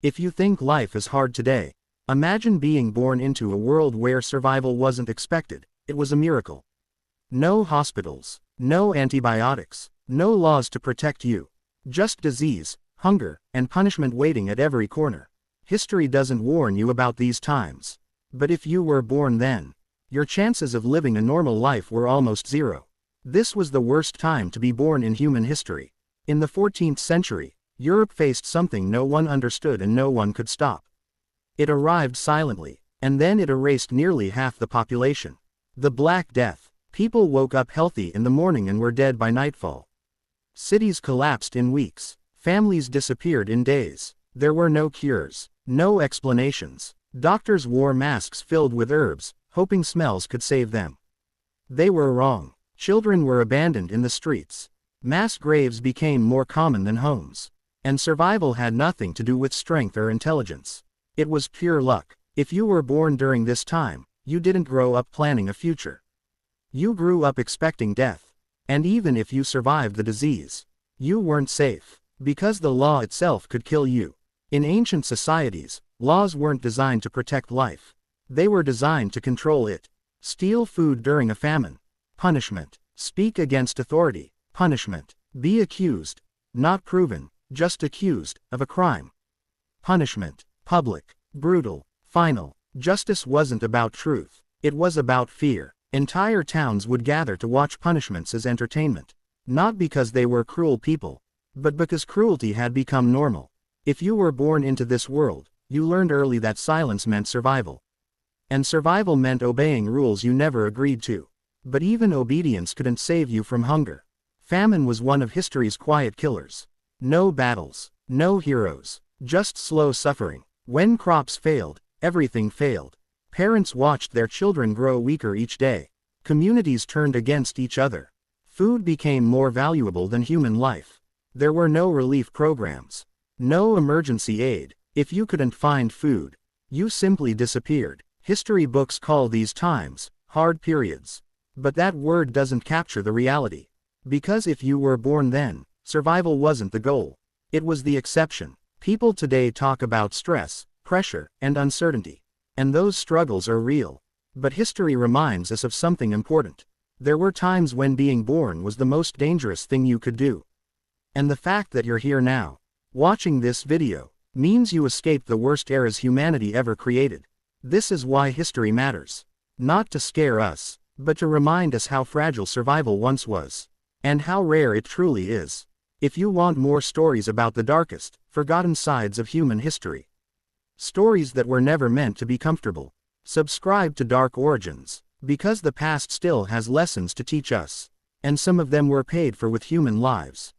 If you think life is hard today, imagine being born into a world where survival wasn't expected. It was a miracle. No hospitals, no antibiotics, no laws to protect you. Just disease, hunger, and punishment waiting at every corner. History doesn't warn you about these times. But if you were born then, your chances of living a normal life were almost zero. This was the worst time to be born in human history. In the 14th century, Europe faced something no one understood and no one could stop. It arrived silently, and then it erased nearly half the population. The Black Death. People woke up healthy in the morning and were dead by nightfall. Cities collapsed in weeks. Families disappeared in days. There were no cures, no explanations. Doctors wore masks filled with herbs, hoping smells could save them. They were wrong. Children were abandoned in the streets. Mass graves became more common than homes. And survival had nothing to do with strength or intelligence. It was pure luck. If you were born during this time, you didn't grow up planning a future. You grew up expecting death. And even if you survived the disease, you weren't safe, because the law itself could kill you. In ancient societies, laws weren't designed to protect life. They were designed to control it. Steal food during a famine. Punishment. Speak against authority. Punishment. Be accused, not proven, just accused, of a crime. Punishment. Public. Brutal. Final. Justice wasn't about truth. It was about fear. Entire towns would gather to watch punishments as entertainment. Not because they were cruel people, but because cruelty had become normal. If you were born into this world, you learned early that silence meant survival. And survival meant obeying rules you never agreed to. But even obedience couldn't save you from hunger. Famine was one of history's quiet killers. No battles, no heroes, just slow suffering. When crops failed, everything failed. Parents watched their children grow weaker each day. Communities turned against each other. Food became more valuable than human life. There were no relief programs. No emergency aid. If you couldn't find food, you simply disappeared. History books call these times hard periods. But that word doesn't capture the reality. Because if you were born then, survival wasn't the goal. It was the exception. People today talk about stress, pressure, and uncertainty. And those struggles are real. But history reminds us of something important. There were times when being born was the most dangerous thing you could do. And the fact that you're here now, watching this video, means you escaped the worst eras humanity ever created. This is why history matters. Not to scare us, but to remind us how fragile survival once was. And how rare it truly is. If you want more stories about the darkest, forgotten sides of human history, stories that were never meant to be comfortable, subscribe to Dark Origins, because the past still has lessons to teach us. And some of them were paid for with human lives.